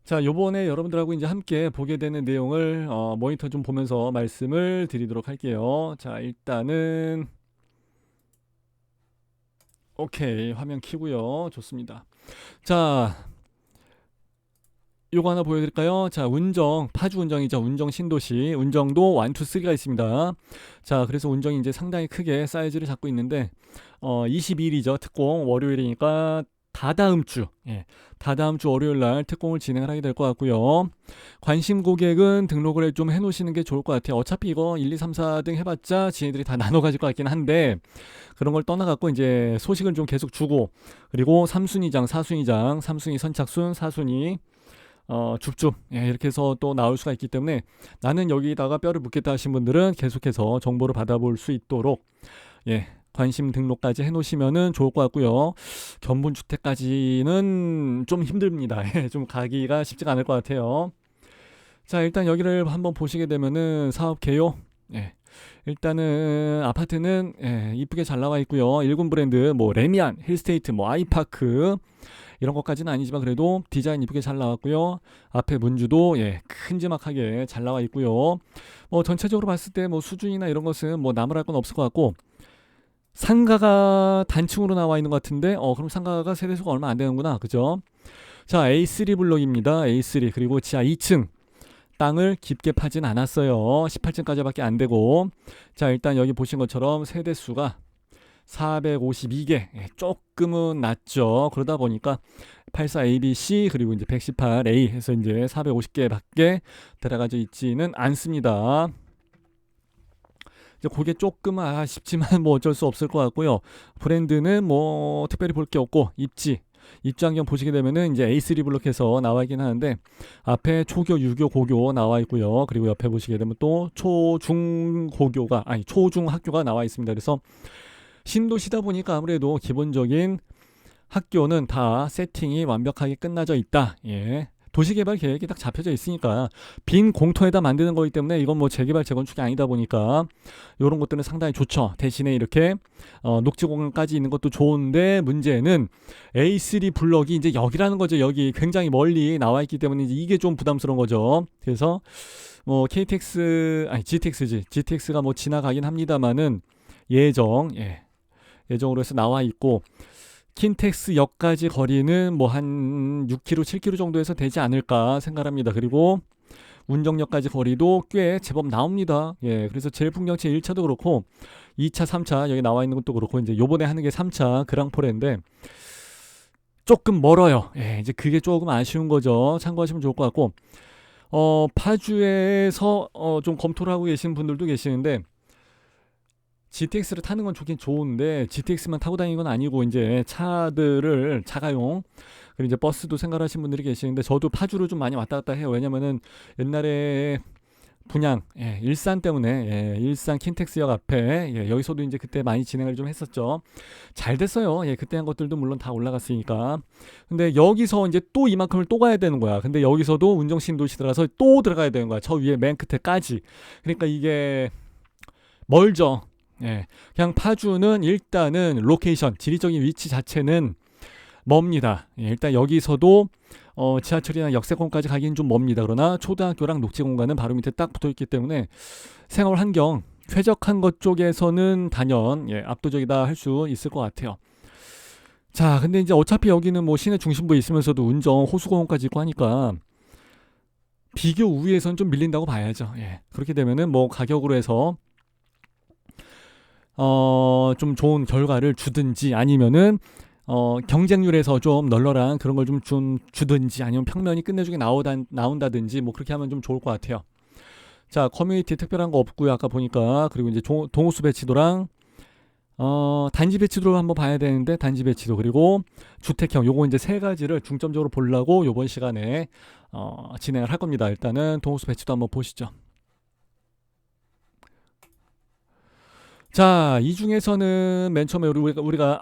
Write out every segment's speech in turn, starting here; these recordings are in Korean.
자, 요번에 여러분들하고 이제 함께 보게 되는 내용을 모니터 좀 보면서 말씀을 드리도록 할게요. 자, 일단은 오케이, 화면 켜고요. 좋습니다. 자, 요거 하나 보여드릴까요? 자, 운정, 파주 운정이죠. 운정 신도시, 운정도 1, 2, 3가 있습니다. 자, 그래서 운정이 이제 상당히 크게 사이즈를 잡고 있는데 22일이죠. 특공 월요일이니까 다다음 주, 다다음 주 월요일 날 특공을 진행을 하게 될 것 같고요. 관심 고객은 등록을 좀 해놓으시는 게 좋을 것 같아요. 어차피 이거 1, 2, 3, 4등 해봤자 지네들이 다 나눠 가질 것 같긴 한데 그런 걸 떠나갖고 이제 소식을 좀 계속 주고, 그리고 3순위장, 4순위장, 3순위 선착순, 4순위 줍줍, 이렇게 해서 또 나올 수가 있기 때문에 나는 여기다가 뼈를 묻겠다 하신 분들은 계속해서 정보를 받아볼 수 있도록 관심 등록까지 해놓으시면은 좋을 것 같고요. 견본주택까지는 좀 힘듭니다. 좀 가기가 쉽지가 않을 것 같아요. 자, 일단 여기를 한번 보시게 되면은 사업 개요. 일단은 아파트는 이쁘게 잘 나와 있고요. 일군 브랜드 뭐 레미안, 힐스테이트, 뭐 아이파크 이런 것까지는 아니지만 그래도 디자인 이쁘게 잘 나왔고요. 앞에 문주도 큼지막하게 잘 나와 있고요. 뭐 전체적으로 봤을 때 뭐 수준이나 이런 것은 뭐 나무랄 건 없을 것 같고, 상가가 단층으로 나와 있는 것 같은데 그럼 상가가 세대수가 얼마 안 되는구나, 그죠? 자, A3 블록입니다. A3. 그리고 지하 2층 땅을 깊게 파진 않았어요. 18층까지밖에 안 되고. 자, 일단 여기 보신 것처럼 세대수가 452개, 조금은 낮죠. 그러다 보니까 84ABC 그리고 이제 118A 해서 이제 450개밖에 들어가져 있지는 않습니다. 이제 그게 조금 아쉽지만 뭐 어쩔 수 없을 것 같고요. 브랜드는 뭐 특별히 볼 게 없고, 입장경 보시게 되면은 이제 A3 블록에서 나와 있긴 하는데 앞에 초교, 유교, 고교 나와 있고요. 그리고 옆에 보시게 되면 또 초중 고교가 초중 학교가 나와 있습니다. 그래서 신도시다 보니까 아무래도 기본적인 학교는 다 세팅이 완벽하게 끝나져 있다. 도시개발 계획이 딱 잡혀져 있으니까 빈 공터에다 만드는 거기 때문에 이건 뭐 재개발 재건축이 아니다 보니까 이런 것들은 상당히 좋죠. 대신에 이렇게 녹지공간까지 있는 것도 좋은데 문제는 A3 블럭이 이제 여기라는 거죠. 여기 굉장히 멀리 나와 있기 때문에 이게 좀 부담스러운 거죠. 그래서 뭐 GTX가 뭐 지나가긴 합니다만은 예정으로 해서 나와 있고, 킨텍스역까지 거리는 뭐 한 6km, 7km 정도에서 되지 않을까 생각합니다. 그리고 운정역까지 거리도 꽤 제법 나옵니다. 그래서 제일풍경채 1차도 그렇고 2차, 3차 여기 나와 있는 것도 그렇고 이제 요번에 하는 게 3차 그랑포레인데 조금 멀어요. 이제 그게 조금 아쉬운 거죠. 참고하시면 좋을 것 같고, 파주에서 좀 검토를 하고 계신 분들도 계시는데 GTX를 타는 건 좋긴 좋은데 GTX만 타고 다니는 건 아니고 이제 차들을 자가용, 그리고 이제 버스도 생각하시는 분들이 계시는데 저도 파주를 좀 많이 왔다 갔다 해요. 왜냐면은 옛날에 분양 일산 때문에 일산 킨텍스역 앞에 여기서도 이제 그때 많이 진행을 좀 했었죠. 잘 됐어요. 그때 한 것들도 물론 다 올라갔으니까. 근데 여기서 이제 또 이만큼을 또 가야 되는 거야. 근데 여기서도 운정신도시들어서 또 들어가야 되는 거야. 저 위에 맨 끝에까지. 그러니까 이게 멀죠. 그냥 파주는 일단은 로케이션, 지리적인 위치 자체는 멉니다. 일단 여기서도 지하철이나 역세권까지 가기는 좀 멉니다. 그러나 초등학교랑 녹지공간은 바로 밑에 딱 붙어있기 때문에 생활 환경 쾌적한 것 쪽에서는 단연 압도적이다 할 수 있을 것 같아요. 자, 근데 이제 어차피 여기는 뭐 시내 중심부에 있으면서도 운정, 호수공원까지 있고 하니까 비교 우위에선 좀 밀린다고 봐야죠. 그렇게 되면은 뭐 가격으로 해서 좀 좋은 결과를 주든지, 아니면은 경쟁률에서 좀 널널한 그런 걸 좀 주든지, 아니면 평면이 끝내주게 나온다든지 뭐 그렇게 하면 좀 좋을 것 같아요. 자, 커뮤니티 특별한 거 없고요. 아까 보니까. 그리고 이제 동호수 배치도랑 단지 배치도를 한번 봐야 되는데, 단지 배치도 그리고 주택형, 요거 이제 세 가지를 중점적으로 보려고 요번 시간에 진행을 할 겁니다. 일단은 동호수 배치도 한번 보시죠. 자, 이 중에서는 맨 처음에 우리가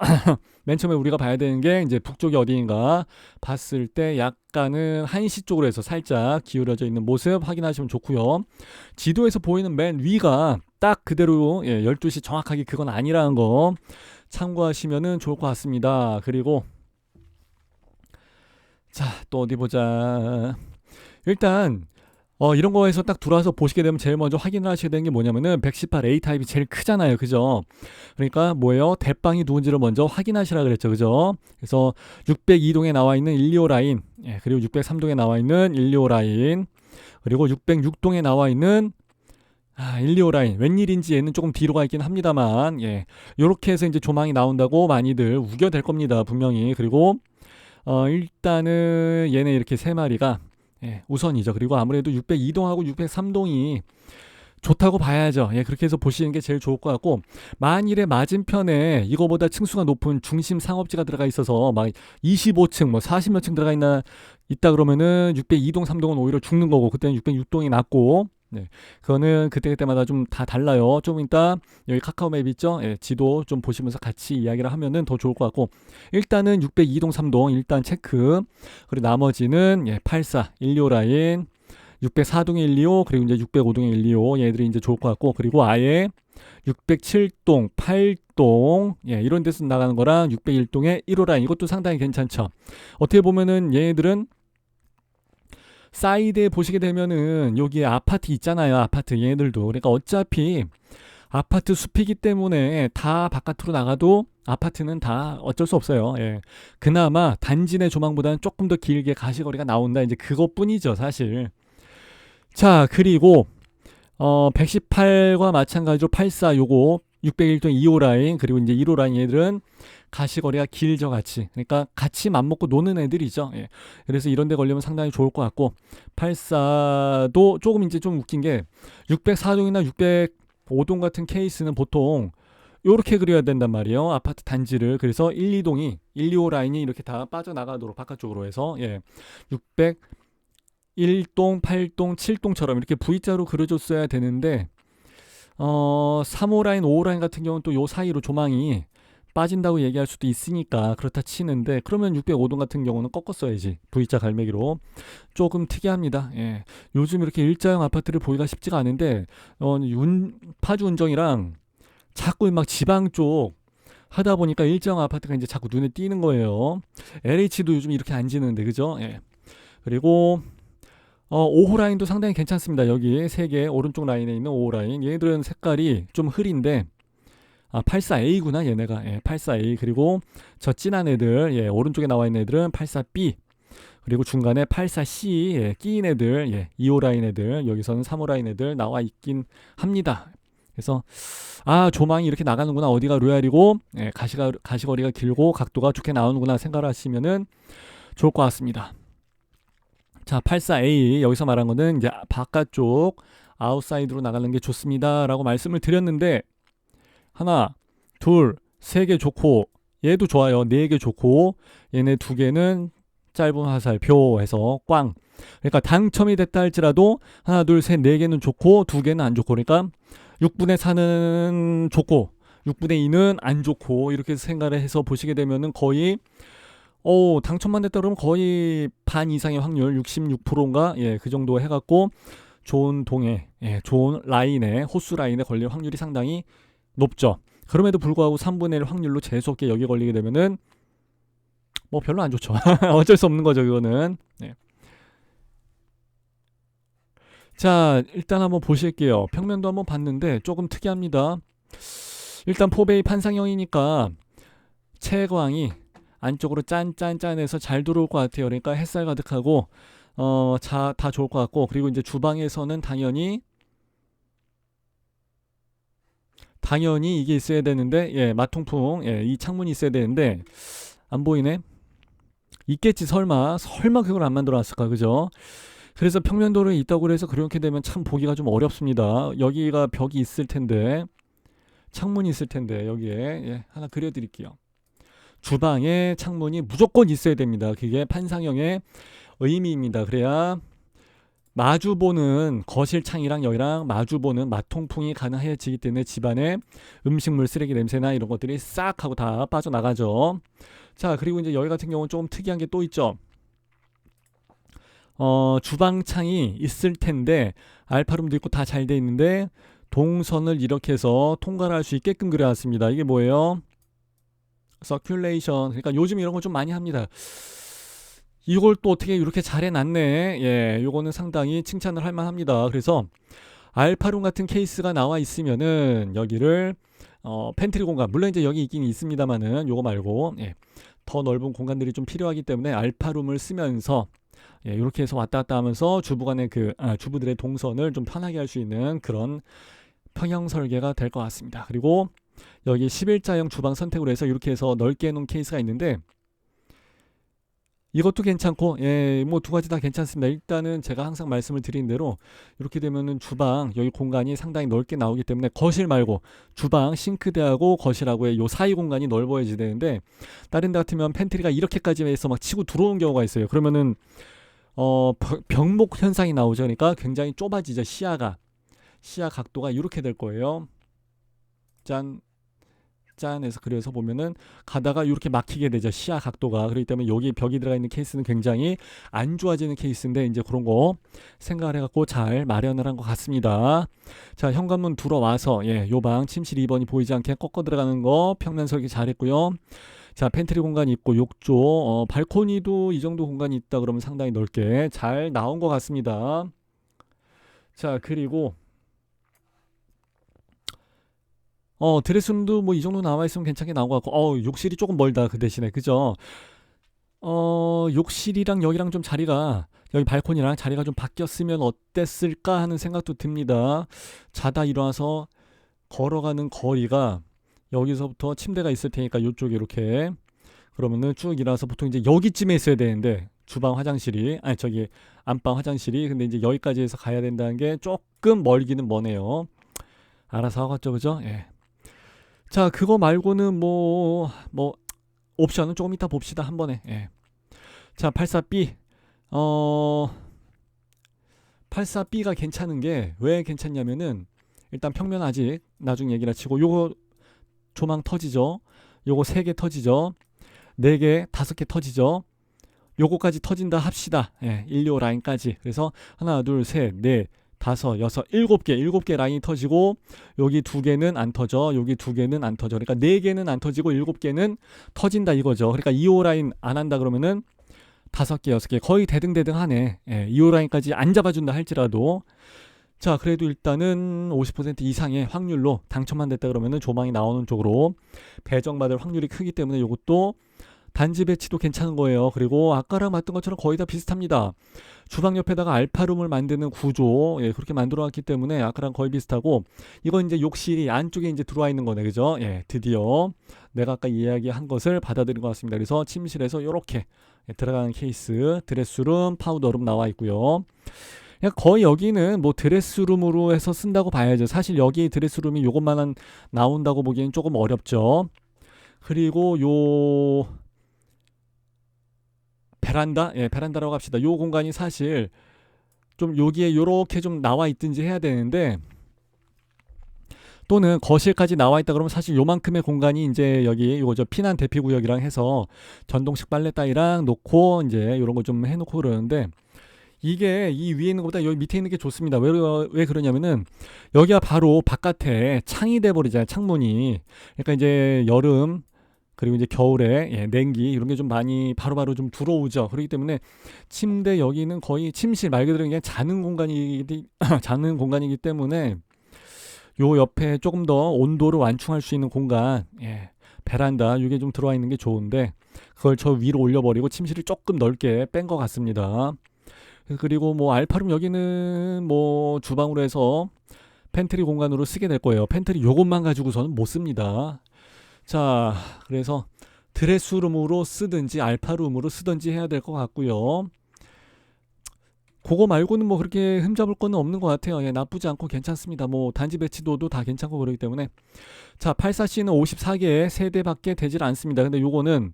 맨 처음에 우리가 봐야 되는 게 이제 북쪽이 어디인가 봤을 때 약간은 한시 쪽으로 해서 살짝 기울어져 있는 모습 확인하시면 좋고요. 지도에서 보이는 맨 위가 딱 그대로 12시 정확하게 그건 아니라는 거 참고하시면은 좋을 것 같습니다. 그리고 자, 또 어디 보자. 일단 이런 거에서 딱 들어와서 보시게 되면 제일 먼저 확인을 하셔야 되는 게 뭐냐면은 118A 타입이 제일 크잖아요. 그죠? 그러니까 뭐예요? 대빵이 누군지를 먼저 확인하시라 그랬죠. 그죠? 그래서 602동에 나와 있는 125 라인, 예, 그리고 603동에 나와 있는 125 라인, 그리고 606동에 나와 있는 125 라인. 웬일인지 얘는 조금 뒤로 가 있긴 합니다만, 예. 요렇게 해서 이제 조망이 나온다고 많이들 우겨댈 겁니다. 분명히. 그리고 일단은 얘네 이렇게 세 마리가 우선이죠. 그리고 아무래도 602동하고 603동이 좋다고 봐야죠. 예, 그렇게 해서 보시는 게 제일 좋을 것 같고, 만일에 맞은편에 이거보다 층수가 높은 중심 상업지가 들어가 있어서 막 25층, 뭐 40몇 층 있다 그러면은 602동, 3동은 오히려 죽는 거고, 그때는 606동이 낫고, 네, 그거는 그때그때마다 좀 다 달라요. 좀 이따 여기 카카오맵 있죠? 예, 지도 좀 보시면서 같이 이야기를 하면은 더 좋을 것 같고, 일단은 602동, 3동 일단 체크. 그리고 나머지는 84, 125 라인, 604동에 125, 그리고 이제 605동에 125 얘들이 이제 좋을 것 같고, 그리고 아예 607동, 8동 이런 데서 나가는 거랑 601동에 1호 라인 이것도 상당히 괜찮죠. 어떻게 보면은 얘들은 사이드에 보시게 되면은 여기에 아파트 있잖아요. 아파트 얘네들도. 그러니까 어차피 아파트 숲이기 때문에 다 바깥으로 나가도 아파트는 다 어쩔 수 없어요. 예. 그나마 단지 내 조망보다는 조금 더 길게 가시거리가 나온다. 이제 그것뿐이죠, 사실. 자, 그리고 118과 마찬가지로 84 요거 601동 2호 라인 그리고 이제 1호 라인 얘들은 가시거리가 길죠, 같이. 그러니까 같이 맘먹고 노는 애들이죠. 예. 그래서 이런 데 걸리면 상당히 좋을 것 같고, 84도 조금 이제 좀 웃긴 게 604동이나 605동 같은 케이스는 보통 요렇게 그려야 된단 말이에요. 아파트 단지를. 그래서 1, 2동이 1, 2호 라인이 이렇게 다 빠져나가도록 바깥쪽으로 해서 601동, 8동, 7동처럼 이렇게 V자로 그려줬어야 되는데 3호 라인, 5호 라인 같은 경우는 또 요 사이로 조망이 빠진다고 얘기할 수도 있으니까 그렇다 치는데, 그러면 605동 같은 경우는 꺾었어야지. V자 갈매기로. 조금 특이합니다. 예. 요즘 이렇게 일자형 아파트를 보기가 쉽지가 않은데 파주 운정이랑 자꾸 막 지방 쪽 하다 보니까 일자형 아파트가 이제 자꾸 눈에 띄는 거예요. LH도 요즘 이렇게 안 지는데, 그죠? 예. 그리고 5호 라인도 상당히 괜찮습니다. 여기 3개 오른쪽 라인에 있는 5호 라인. 얘들은 색깔이 좀 흐린데 84A구나 얘네가. 84A. 그리고 저 진한 애들 오른쪽에 나와 있는 애들은 84B. 그리고 중간에 84C 끼인 애들 2호 라인 애들, 여기서는 3호 라인 애들 나와 있긴 합니다. 그래서 조망이 이렇게 나가는구나, 어디가 로얄이고 가시거리가 길고 각도가 좋게 나오는구나 생각을 하시면은 좋을 것 같습니다. 자, 84A 여기서 말한 거는 이제 바깥쪽 아웃사이드로 나가는 게 좋습니다 라고 말씀을 드렸는데, 하나, 둘, 3개 좋고 얘도 좋아요. 4개 좋고 얘네 2개는 짧은 화살 표 해서 꽝. 그러니까 당첨이 됐다 할지라도 하나, 둘, 셋, 4개는 좋고 2개는 안 좋고, 그러니까 6분의 4는 좋고 6분의 2는 안 좋고, 이렇게 생각을 해서 보시게 되면은 거의 당첨만 됐다 그러면 거의 반 이상의 확률 66%인가 그 정도 해갖고 좋은 동에 좋은 라인에 호수 라인에 걸릴 확률이 상당히 높죠. 그럼에도 불구하고 3분의 1 확률로 재수없게 여기 걸리게 되면은 뭐 별로 안 좋죠. 어쩔 수 없는 거죠, 이거는. 자, 일단 한번 보실게요. 평면도 한번 봤는데 조금 특이합니다. 일단 포베이 판상형이니까 채광이 안쪽으로 짠짠짠해서 잘 들어올 것 같아요. 그러니까 햇살 가득하고 다 좋을 것 같고, 그리고 이제 주방에서는 당연히 이게 있어야 되는데 마통풍 이 창문이 있어야 되는데 안 보이네. 있겠지, 설마 그걸 안 만들어 놨을까, 그죠? 그래서 평면도로에 있다고 해서 그렇게 되면 참 보기가 좀 어렵습니다. 여기가 벽이 있을 텐데, 창문이 있을 텐데, 여기에 하나 그려 드릴게요. 주방에 창문이 무조건 있어야 됩니다. 그게 판상형의 의미입니다. 그래야 마주보는 거실 창이랑 여기랑 마주보는 마통풍이 가능해지기 때문에 집안에 음식물 쓰레기 냄새나 이런 것들이 싹 하고 다 빠져나가죠. 자, 그리고 이제 여기 같은 경우는 조금 특이한 게 또 있죠. 주방창이 있을 텐데 알파룸도 있고 다 잘 돼 있는데 동선을 이렇게 해서 통과를 할 수 있게끔 그려놨습니다. 이게 뭐예요? 서큘레이션. 그러니까 요즘 이런 거 좀 많이 합니다. 이걸 또 어떻게 이렇게 잘 해놨네. 예, 요거는 상당히 칭찬을 할 만합니다. 그래서 알파룸 같은 케이스가 나와 있으면은 여기를 팬트리 공간, 물론 이제 여기 있긴 있습니다만은 요거 말고 예, 더 넓은 공간들이 좀 필요하기 때문에 알파룸을 쓰면서 예, 이렇게 해서 왔다 갔다 하면서 주부간의 주부들의 동선을 좀 편하게 할 수 있는 그런 평형 설계가 될 것 같습니다. 그리고 여기 11자형 주방 선택으로 해서 이렇게 해서 넓게 해놓은 케이스가 있는데 이것도 괜찮고, 예, 뭐 두 가지 다 괜찮습니다. 일단은 제가 항상 말씀을 드린 대로 이렇게 되면은 주방 여기 공간이 상당히 넓게 나오기 때문에 거실 말고 주방 싱크대하고 거실하고의 요 사이 공간이 넓어야지 되는데 다른 데 같으면 팬트리가 이렇게까지 해서 막 치고 들어오는 경우가 있어요. 그러면은 병목 현상이 나오죠. 그러니까 굉장히 좁아지죠. 시야 각도가 이렇게 될 거예요. 짠. 짠해서 그래서 보면은 가다가 이렇게 막히게 되죠. 시야 각도가. 그렇기 때문에 여기 벽이 들어가 있는 케이스는 굉장히 안 좋아지는 케이스인데 이제 그런 거 생각을 해갖고 잘 마련을 한 것 같습니다. 자, 현관문 들어와서 예, 요 방 침실 2번이 보이지 않게 꺾어 들어가는 거 평면 설계 잘했고요. 자, 팬트리 공간이 있고 욕조, 발코니도 이 정도 공간이 있다 그러면 상당히 넓게 잘 나온 것 같습니다. 자, 그리고 드레스룸도 뭐 이 정도 나와 있으면 괜찮게 나온 것 같고, 욕실이 조금 멀다 그 대신에 그죠? 욕실이랑 여기랑 좀 자리가 여기 발코니랑 자리가 좀 바뀌었으면 어땠을까 하는 생각도 듭니다. 자다 일어나서 걸어가는 거리가 여기서부터 침대가 있을 테니까 이쪽에 이렇게 그러면은 쭉 일어나서 보통 이제 여기쯤에 있어야 되는데 주방 화장실이 아니 저기 안방 화장실이 근데 이제 여기까지 해서 가야 된다는 게 조금 멀기는 머네요. 알아서 하겠죠, 그죠? 예. 자, 그거 말고는 뭐 옵션은 조금 이따 봅시다 한 번에. 예. 자, 84B 84B가 괜찮은 게 왜 괜찮냐면은 일단 평면 아직 나중 얘기라 치고 요거 조망 터지죠. 요거 3개 터지죠. 4개, 5개 터지죠. 요거까지 터진다 합시다. 예, 1, 2, 라인까지. 그래서 하나, 둘, 셋, 넷, 다섯, 여섯, 7개 라인이 터지고 여기 2개는 안 터져. 여기 2개는 안 터져. 그러니까 4개는 안 터지고 7개는 터진다 이거죠. 그러니까 2호 라인 안 한다 그러면은 5개, 6개 거의 대등대등하네. 예, 2호 라인까지 안 잡아준다 할지라도 자, 그래도 일단은 50% 이상의 확률로 당첨만 됐다 그러면은 조망이 나오는 쪽으로 배정받을 확률이 크기 때문에 이것도 단지 배치도 괜찮은 거예요. 그리고 아까랑 봤던 것처럼 거의 다 비슷합니다. 주방 옆에다가 알파룸을 만드는 구조, 예, 그렇게 만들어놨기 때문에 아까랑 거의 비슷하고 이건 이제 욕실이 안쪽에 이제 들어와 있는 거네, 그죠? 예, 드디어 내가 아까 이야기한 것을 받아들인 것 같습니다. 그래서 침실에서 이렇게 들어가는 케이스, 드레스룸, 파우더룸 나와 있고요. 거의 여기는 뭐 드레스룸으로 해서 쓴다고 봐야죠. 사실 여기 드레스룸이 요것만 나온다고 보기엔 조금 어렵죠. 그리고 요 베란다? 예, 베란다라고 합시다. 요 공간이 사실 좀 여기에 요렇게 좀 나와 있든지 해야 되는데 또는 거실까지 나와 있다 그러면 사실 요만큼의 공간이 이제 여기 요거 피난 대피 구역이랑 해서 전동식 빨래 따위랑 놓고 이제 요런 거 좀 해놓고 그러는데 이게 이 위에 있는 것보다 여기 밑에 있는 게 좋습니다. 왜 그러냐면은 여기가 바로 바깥에 창이 돼 버리잖아요. 창문이. 그러니까 이제 여름 그리고 이제 겨울에 예, 냉기 이런 게 좀 많이 바로바로 좀 들어오죠. 그렇기 때문에 침대 여기는 거의 침실 말 그대로 그냥 자는 공간이기 때문에 요 옆에 조금 더 온도를 완충할 수 있는 공간, 예, 베란다 이게 좀 들어와 있는 게 좋은데 그걸 저 위로 올려버리고 침실을 조금 넓게 뺀 것 같습니다. 그리고 뭐 알파룸 여기는 뭐 주방으로 해서 팬트리 공간으로 쓰게 될 거예요. 팬트리 요것만 가지고서는 못 씁니다. 자, 그래서 드레스룸으로 쓰든지 알파룸으로 쓰든지 해야 될 것 같고요. 그거 말고는 뭐 그렇게 흠잡을 거는 없는 것 같아요. 예, 나쁘지 않고 괜찮습니다. 뭐 단지 배치도도 다 괜찮고 그러기 때문에 자, 84C는 54개 세대밖에 되질 않습니다. 근데 요거는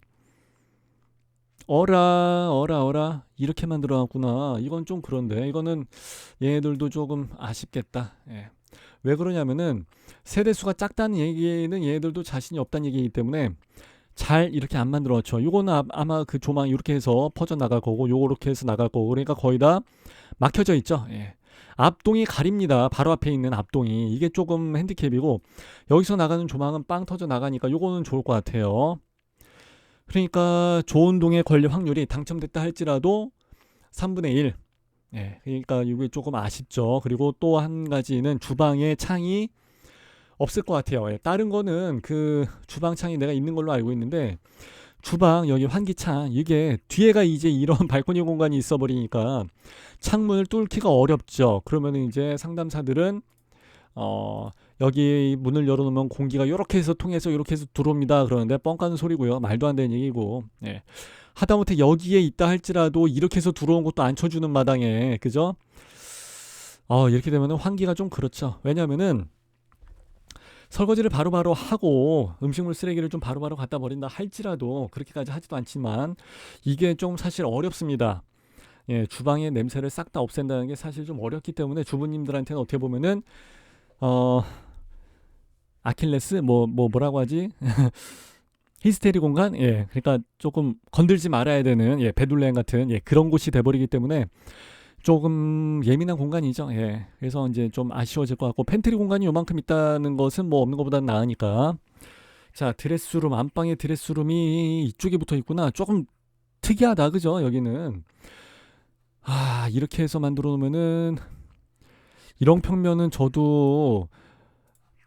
어라 이렇게 만들어놨구나. 이건 좀 그런데 이거는 얘네들도 조금 아쉽겠다. 예. 왜 그러냐면은 세대수가 작다는 얘기는 얘네들도 자신이 없다는 얘기이기 때문에 잘 이렇게 안 만들어놨죠. 요거는 아마 그 조망이 이렇게 해서 퍼져 나갈 거고 요렇게 해서 나갈 거고 그러니까 거의 다 막혀져 있죠. 예. 앞동이 가립니다. 바로 앞에 있는 앞동이 이게 조금 핸디캡이고 여기서 나가는 조망은 빵 터져 나가니까 요거는 좋을 것 같아요. 그러니까 좋은 동의 권리 확률이 당첨됐다 할지라도 3분의 1. 예, 그러니까 이게 조금 아쉽죠. 그리고 또 한 가지는 주방에 창이 없을 것 같아요. 예, 다른 거는 그 주방 창이 내가 있는 걸로 알고 있는데 주방 여기 환기창 이게 뒤에가 이제 이런 발코니 공간이 있어 버리니까 창문을 뚫기가 어렵죠. 그러면 이제 상담사들은 어 여기 문을 열어놓으면 공기가 이렇게 해서 통해서 이렇게 해서 들어옵니다. 그러는데 뻥 까는 소리고요. 말도 안 되는 얘기고. 예. 하다못해 여기에 있다 할지라도 이렇게 해서 들어온 것도 안 쳐주는 마당에 그죠? 이렇게 되면 환기가 좀 그렇죠. 왜냐면은 설거지를 바로바로 하고 음식물 쓰레기를 좀 바로바로 갖다 버린다 할지라도 그렇게까지 하지도 않지만 이게 좀 사실 어렵습니다. 예, 주방의 냄새를 싹 다 없앤다는 게 사실 좀 어렵기 때문에 주부님들한테는 어떻게 보면은 어 아킬레스 뭐라고 하지? 히스테리 공간? 예, 그러니까 조금 건들지 말아야 되는 예, 베둘레헴 같은 예, 그런 곳이 돼버리기 때문에 조금 예민한 공간이죠. 예, 그래서 이제 좀 아쉬워질 것 같고 팬트리 공간이 요만큼 있다는 것은 뭐 없는 것보다는 나으니까. 자, 드레스룸 안방에 드레스룸이 이쪽에 붙어 있구나. 조금 특이하다, 그죠? 여기는 이렇게 해서 만들어 놓으면은 이런 평면은 저도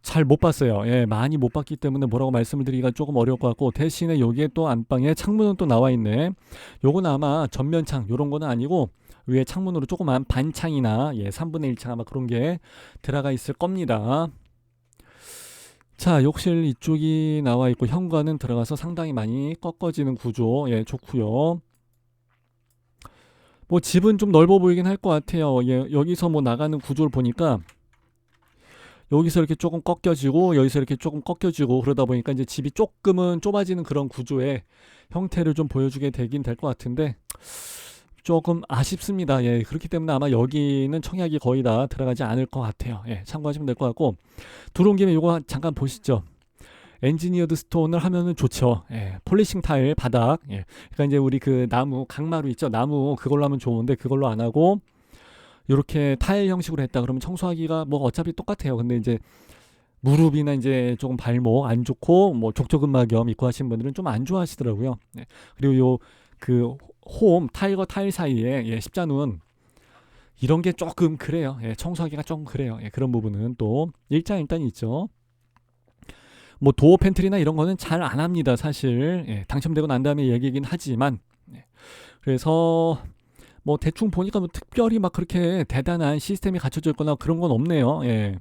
잘 못 봤어요. 예, 많이 못 봤기 때문에 뭐라고 말씀을 드리기가 조금 어려울 것 같고 대신에 여기에 또 안방에 창문은 또 나와 있네. 요건 아마 전면창 요런 거는 아니고 위에 창문으로 조그만 반창이나 예, 3분의 1창 아마 그런 게 들어가 있을 겁니다. 자, 욕실 이쪽이 나와 있고 현관은 들어가서 상당히 많이 꺾어지는 구조. 예, 좋고요. 뭐 집은 좀 넓어 보이긴 할 것 같아요. 예, 여기서 뭐 나가는 구조를 보니까 여기서 이렇게 조금 꺾여지고 여기서 이렇게 조금 꺾여지고 그러다 보니까 이제 집이 조금은 좁아지는 그런 구조의 형태를 좀 보여주게 되긴 될 것 같은데 조금 아쉽습니다. 예, 그렇기 때문에 아마 여기는 청약이 거의 다 들어가지 않을 것 같아요. 예, 참고하시면 될 것 같고 들어온 김에 이거 잠깐 보시죠. 엔지니어드 스톤을 하면은 좋죠. 예, 폴리싱 타일 바닥. 예, 그러니까 이제 우리 그 나무 강마루 있죠. 나무 그걸로 하면 좋은데 그걸로 안 하고 이렇게 타일 형식으로 했다 그러면 청소하기가 뭐 어차피 똑같아요. 근데 이제 무릎이나 이제 조금 발목 안 좋고 뭐 족저근막염 있고 하신 분들은 좀 안 좋아하시더라고요. 네. 그리고 요 그 홈 타일과 타일 사이에 예, 십자눈 이런 게 조금 그래요. 예, 청소하기가 조금 그래요. 예, 그런 부분은 또 일단 있죠. 뭐 도어 팬트리나 이런 거는 잘 안 합니다. 사실 예, 당첨되고 난 다음에 얘기긴 하지만 예. 그래서 뭐 대충 보니까 뭐 특별히 막 그렇게 대단한 시스템이 갖춰져 있거나 그런 건 없네요. 예.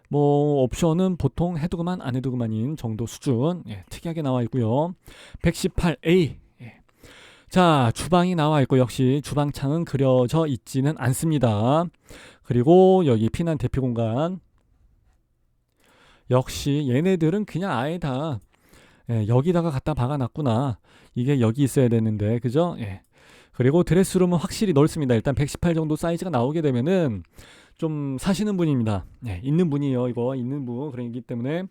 뭐 옵션은 보통 해도 그만 안 해도 그만인 정도 수준. 예, 특이하게 나와 있고요. 118A. 예. 자, 주방이 나와 있고 역시 주방창은 그려져 있지는 않습니다. 그리고 여기 피난 대피 공간. 역시 얘네들은 그냥 아예 다 예, 여기다가 갖다 박아놨구나. 이게 여기 있어야 되는데 그죠? 예. 그리고 드레스룸은 확실히 넓습니다. 일단 118 정도 사이즈가 나오게 되면은 좀 사시는 분입니다. 네, 있는 분이에요. 이거 있는 분. 그러기 때문에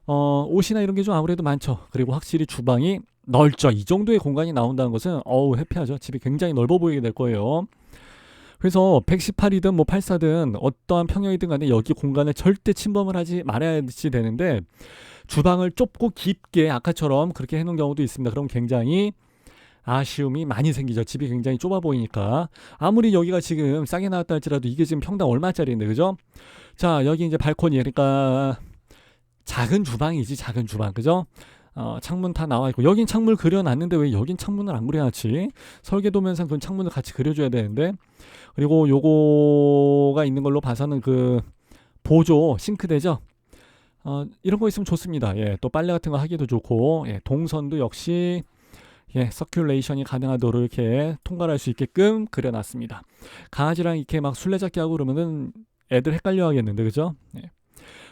옷이나 이런 게 좀 아무래도 많죠. 그리고 확실히 주방이 넓죠. 이 정도의 공간이 나온다는 것은 해피하죠. 집이 굉장히 넓어 보이게 될 거예요. 그래서 118이든 뭐 84든 어떠한 평형이든 간에 여기 공간에 절대 침범을 하지 말아야지 되는데 주방을 좁고 깊게 아까처럼 그렇게 해놓은 경우도 있습니다. 그럼 굉장히 아쉬움이 많이 생기죠. 집이 굉장히 좁아 보이니까. 아무리 여기가 지금 싸게 나왔다 할지라도 이게 지금 평당 얼마짜리인데 그죠? 자, 여기 이제 발코니 그러니까 작은 주방이지, 작은 주방 그죠? 창문 다 나와 있고 여긴 창문을 그려놨는데 왜 여긴 창문을 안 그려놨지? 설계도면상 그 창문을 같이 그려줘야 되는데. 그리고 요거가 있는 걸로 봐서는 그 보조 싱크대죠. 이런 거 있으면 좋습니다. 예, 또 빨래 같은 거 하기도 좋고 예, 동선도 역시 예, 서큘레이션이 가능하도록 이렇게 통과할 수 있게끔 그려놨습니다. 강아지랑 이렇게 막 술래잡기 하고 그러면은 애들 헷갈려 하겠는데, 그죠? 예.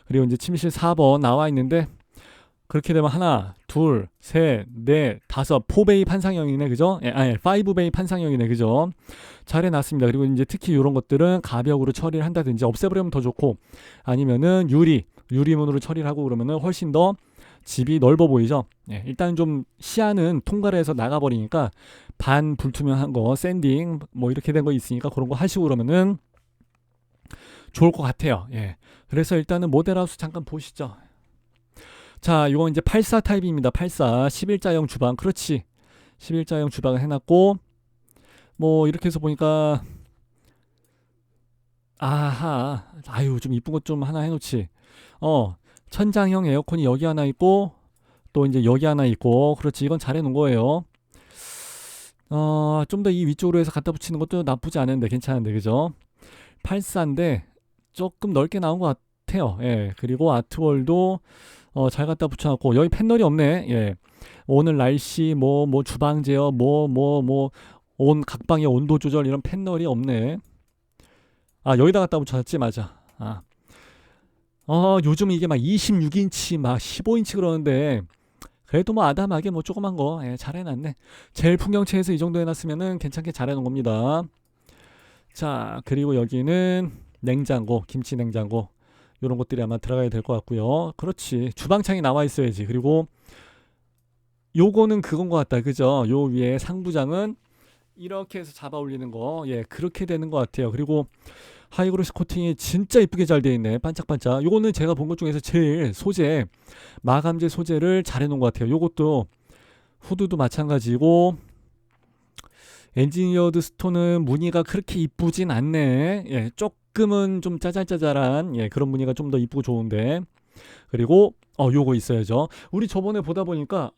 그리고 이제 침실 4번 나와 있는데, 그렇게 되면 하나, 둘, 셋, 넷, 다섯, 4베이 판상형이네, 그죠? 예, 5베이 판상형이네, 그죠? 잘 해놨습니다. 그리고 이제 특히 이런 것들은 가벽으로 처리를 한다든지 없애버리면 더 좋고, 아니면은 유리문으로 처리를 하고 그러면은 훨씬 더 집이 넓어 보이죠. 예, 일단 좀 시야는 통과를 해서 나가버리니까 반 불투명한 거 샌딩 뭐 이렇게 된 거 있으니까 그런 거 하시고 그러면은 좋을 것 같아요. 예, 그래서 일단은 모델하우스 잠깐 보시죠. 자, 이건 이제 84 타입입니다. 84 11자형 주방. 그렇지. 11자형 주방을 해놨고, 뭐 이렇게 해서 보니까 아하, 아유 좀 이쁜 것 좀 하나 해놓지. 어, 천장형 에어컨이 여기 하나 있고 또 이제 여기 하나 있고, 그렇지. 이건 잘 해놓은 거예요. 좀 더 이 위쪽으로 해서 갖다 붙이는 것도 나쁘지 않은데 괜찮은데, 그죠? 84인데 조금 넓게 나온 것 같아요. 예, 그리고 아트월도 잘 갖다 붙여놨고, 여기 패널이 없네. 예, 오늘 날씨 뭐 주방 제어 온 각방의 온도 조절 이런 패널이 없네. 아, 여기다 갖다 붙였지. 맞아. 아, 요즘 이게 막 26인치 막 15인치 그러는데, 그래도 뭐 아담하게 뭐 조그만 거, 예, 잘 해놨네. 제일 풍경채에서 이 정도 해놨으면은 괜찮게 잘 해놓은 겁니다. 자, 그리고 여기는 냉장고, 김치 냉장고 이런 것들이 아마 들어가야 될 것 같고요. 그렇지. 주방창이 나와 있어야지. 그리고 요거는 그건 것 같다. 그죠? 요 위에 상부장은 이렇게 해서 잡아 올리는 거, 예, 그렇게 되는 것 같아요. 그리고 하이그로시 코팅이 진짜 이쁘게 잘 되어 있네. 반짝반짝. 요거는 제가 본 것 중에서 제일 소재, 마감재 소재를 잘 해놓은 것 같아요. 요것도 후드도 마찬가지고, 엔지니어드 스톤은 무늬가 그렇게 이쁘진 않네. 예, 조금은 좀 짜잘짜잘한, 예, 그런 무늬가 좀 더 이쁘고 좋은데. 그리고 요거 있어야죠. 우리 저번에 보다 보니까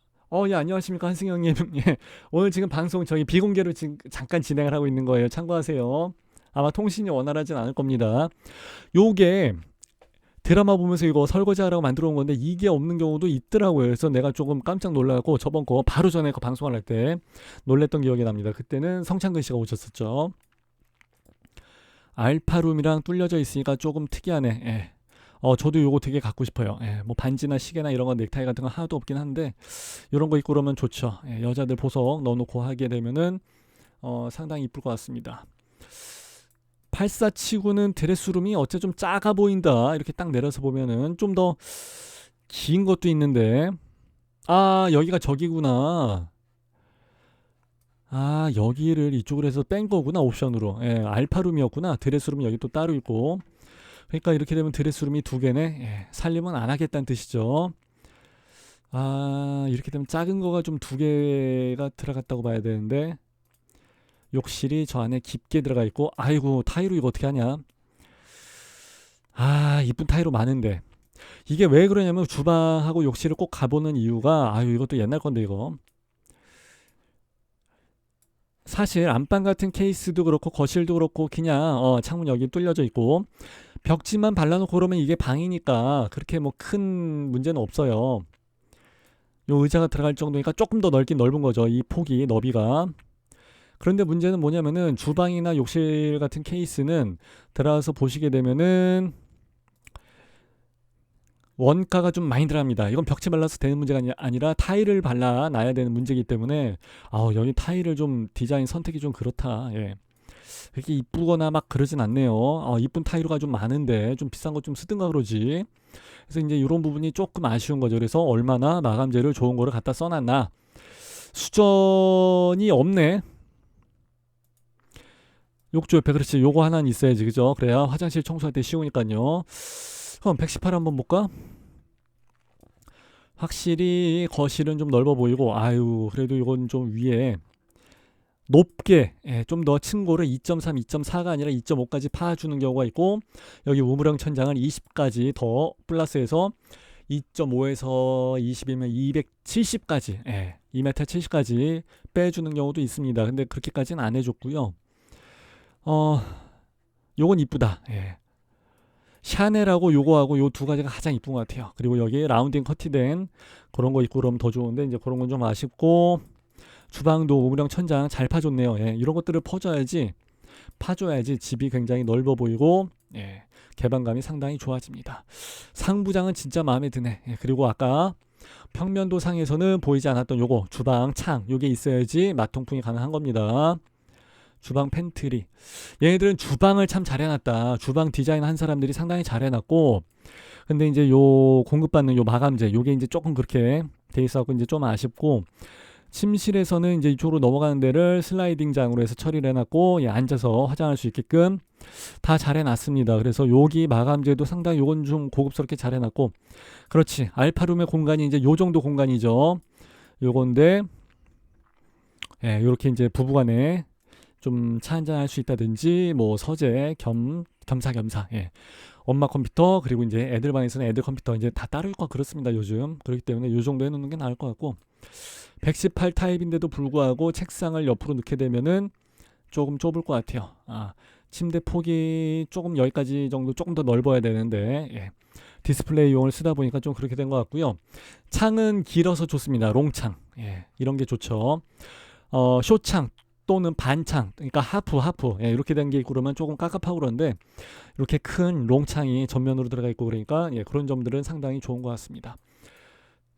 예, 안녕하십니까 한승영님. 예, 오늘 지금 방송 저희 비공개로 지금 잠깐 진행을 하고 있는 거예요. 참고하세요. 아마 통신이 원활하진 않을 겁니다. 요게 드라마 보면서 이거 설거지하라고 만들어 온 건데 이게 없는 경우도 있더라고요. 그래서 내가 조금 깜짝 놀라고 저번 거 바로 전에 그 방송을 할 때 놀랬던 기억이 납니다. 그때는 성창근 씨가 오셨었죠. 알파룸이랑 뚫려져 있으니까 조금 특이하네. 예. 저도 요거 되게 갖고 싶어요. 예, 뭐 반지나 시계나 이런 건 넥타이 같은 건 하나도 없긴 한데 이런 거 입고 그러면 좋죠. 예, 여자들 보석 넣어놓고 하게 되면은 상당히 이쁠 것 같습니다. 84치고는 드레스룸이 어째 좀 작아 보인다. 이렇게 딱 내려서 보면은 좀 더 긴 것도 있는데, 여기가 저기구나. 여기를 이쪽으로 해서 뺀 거구나. 옵션으로. 예, 알파룸이었구나. 드레스룸이 여기 또 따로 있고. 그러니까 이렇게 되면 드레스룸이 두 개네. 예, 살림은 안 하겠다는 뜻이죠. 이렇게 되면 작은 거가 좀 두 개가 들어갔다고 봐야 되는데, 욕실이 저 안에 깊게 들어가 있고, 아이고 타이로 이거 어떻게 하냐. 이쁜 타이로 많은데 이게 왜 그러냐면 주방하고 욕실을 꼭 가보는 이유가, 이것도 옛날 건데 이거 사실 안방 같은 케이스도 그렇고 거실도 그렇고 그냥 창문 여기 뚫려져 있고 벽지만 발라놓고 그러면 이게 방이니까 그렇게 뭐 큰 문제는 없어요. 요 의자가 들어갈 정도니까 조금 더 넓긴 넓은 거죠. 이 폭이 너비가. 그런데 문제는 뭐냐면은 주방이나 욕실 같은 케이스는 들어가서 보시게 되면은 원가가 좀 많이 들어갑니다. 이건 벽지 발라서 되는 문제가 아니라 타일을 발라 놔야 되는 문제이기 때문에 여기 타일을 좀 디자인 선택이 좀 그렇다. 예. 그렇게 이쁘거나 막 그러진 않네요. 이쁜 타일가 좀 많은데 좀 비싼 거 좀 쓰든가 그러지. 그래서 이제 이런 부분이 조금 아쉬운 거죠. 그래서 얼마나 마감재를 좋은 거를 갖다 써놨나. 수전이 없네. 욕조 옆에. 그렇지. 요거 하나는 있어야지. 그죠? 그래야 화장실 청소할 때 쉬우니까요. 그럼 118 한번 볼까? 확실히 거실은 좀 넓어 보이고, 그래도 이건 좀 위에 높게, 좀 더 층고를 2.3, 2.4가 아니라 2.5까지 파주는 경우가 있고, 여기 우물형 천장을 20까지 더 플러스해서 2.5에서 20이면 270까지, 2m 70까지 빼주는 경우도 있습니다. 근데 그렇게까지는 안 해줬고요. 요건 이쁘다. 샤넬하고 요거하고 요 두 가지가 가장 이쁜 것 같아요. 그리고 여기 라운딩 커티된 그런 거 있고 그러면 더 좋은데 이제 그런 건 좀 아쉽고, 주방도 우물형 천장 잘 파줬네요. 이런 것들을 파줘야지 집이 굉장히 넓어 보이고, 개방감이 상당히 좋아집니다. 상부장은 진짜 마음에 드네. 그리고 아까 평면도 상에서는 보이지 않았던 요거 주방 창, 요게 있어야지 맛통풍이 가능한 겁니다. 주방 팬트리. 얘네들은 주방을 참 잘 해놨다. 주방 디자인 한 사람들이 상당히 잘 해놨고, 근데 이제 요 공급받는 요 마감재, 요게 이제 조금 그렇게 돼 있어갖고 이제 좀 아쉽고, 침실에서는 이제 이쪽으로 넘어가는 데를 슬라이딩장으로 해서 처리를 해놨고, 예, 앉아서 화장할 수 있게끔 다 잘 해놨습니다. 그래서 여기 마감재도 상당히 요건 좀 고급스럽게 잘 해놨고, 그렇지. 알파룸의 공간이 이제 요 정도 공간이죠. 요건데, 예, 요렇게 이제 부부간에 좀 차 한잔 할 수 있다든지, 뭐 서재 겸사겸사, 예. 엄마 컴퓨터, 그리고 이제 애들 방에서는 애들 컴퓨터 이제 다 따로 있고 그렇습니다, 요즘. 그렇기 때문에 요 정도 해놓는 게 나을 것 같고, 118 타입인데도 불구하고 책상을 옆으로 넣게 되면은 조금 좁을 것 같아요. 침대 폭이 조금 여기까지 정도 조금 더 넓어야 되는데, 예. 디스플레이용을 쓰다 보니까 좀 그렇게 된 것 같고요. 창은 길어서 좋습니다. 롱창, 예. 이런 게 좋죠. 쇼창 또는 반창, 그러니까 하프, 예. 이렇게 된 게 있고 그러면 조금 깝깝하고 그런데, 이렇게 큰 롱창이 전면으로 들어가 있고 그러니까, 예, 그런 점들은 상당히 좋은 것 같습니다.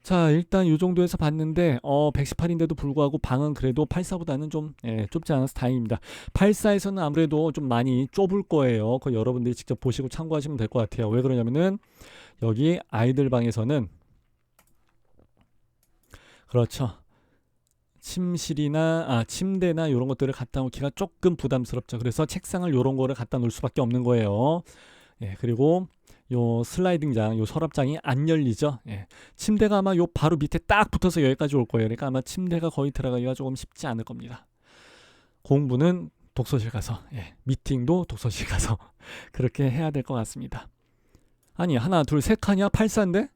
자, 일단 이 정도에서 봤는데 118인데도 불구하고 방은 그래도 84보다는 좀, 예, 좁지 않아서 다행입니다. 84에서는 아무래도 좀 많이 좁을 거예요. 그거 여러분들이 직접 보시고 참고하시면 될 것 같아요. 왜 그러냐면은 여기 아이들 방에서는, 그렇죠, 침대나 이런 것들을 갖다 놓기가 조금 부담스럽죠. 그래서 책상을 이런 거를 갖다 놓을 수밖에 없는 거예요. 예, 그리고 요 슬라이딩장, 요 서랍장이 안 열리죠. 예, 침대가 아마 요 바로 밑에 딱 붙어서 여기까지 올 거예요. 그러니까 아마 침대가 거의 들어가기가 조금 쉽지 않을 겁니다. 공부는 독서실 가서, 예, 미팅도 독서실 가서 그렇게 해야 될 것 같습니다. 아니, 하나, 둘, 세 칸이야? 84인데?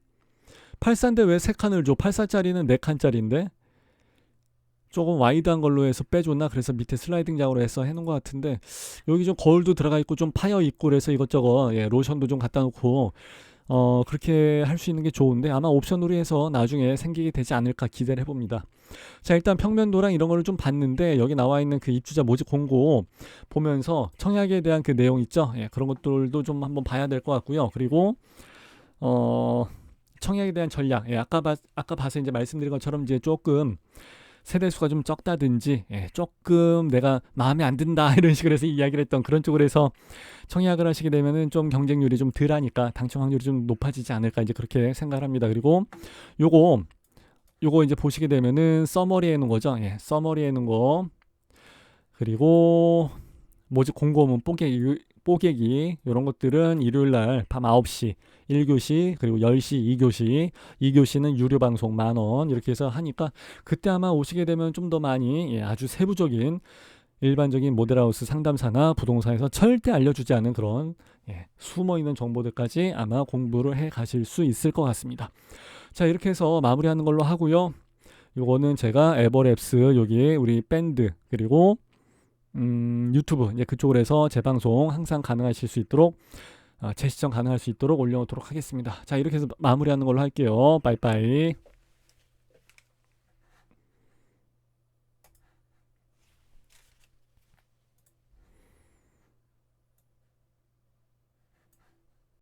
84인데 왜 세 칸을 줘? 84짜리는 네 칸짜리인데? 조금 와이드한 걸로 해서 빼줬나? 그래서 밑에 슬라이딩장으로 해서 해놓은 것 같은데, 여기 좀 거울도 들어가 있고 좀 파여 있고 그래서 이것저것, 예, 로션도 좀 갖다 놓고 그렇게 할 수 있는 게 좋은데, 아마 옵션으로 해서 나중에 생기게 되지 않을까 기대를 해봅니다. 자, 일단 평면도랑 이런 거를 좀 봤는데, 여기 나와 있는 그 입주자 모집 공고 보면서 청약에 대한 그 내용 있죠. 예, 그런 것들도 좀 한번 봐야 될 것 같고요. 그리고 청약에 대한 전략, 예, 아까 봐서 이제 말씀드린 것처럼 이제 조금 세대수가 좀 적다든지, 예, 조금 내가 마음에 안 든다 이런 식으로 해서 이야기를 했던 그런 쪽으로 해서 청약을 하시게 되면은 좀 경쟁률이 좀 덜하니까 당첨 확률이 좀 높아지지 않을까 이제 그렇게 생각을 합니다. 그리고 요거 이제 보시게 되면은 서머리에 놓은 거죠. 예, 서머리에 놓은 거. 그리고 모집 공고문 뽀개기 이런 것들은 일요일 날 밤 9시 1교시, 그리고 10시 2교시는 유료 방송 10,000원 이렇게 해서 하니까, 그때 아마 오시게 되면 좀 더 많이, 예, 아주 세부적인 일반적인 모델하우스 상담사나 부동산에서 절대 알려주지 않은 그런, 예, 숨어있는 정보들까지 아마 공부를 해 가실 수 있을 것 같습니다. 자, 이렇게 해서 마무리하는 걸로 하고요. 요거는 제가 에버랩스 여기 우리 밴드, 그리고 유튜브 이제 그쪽으로 해서 재방송 항상 가능하실 수 있도록, 재시청 가능할 수 있도록 올려놓도록 하겠습니다. 자, 이렇게 해서 마무리하는 걸로 할게요. 빠이빠이.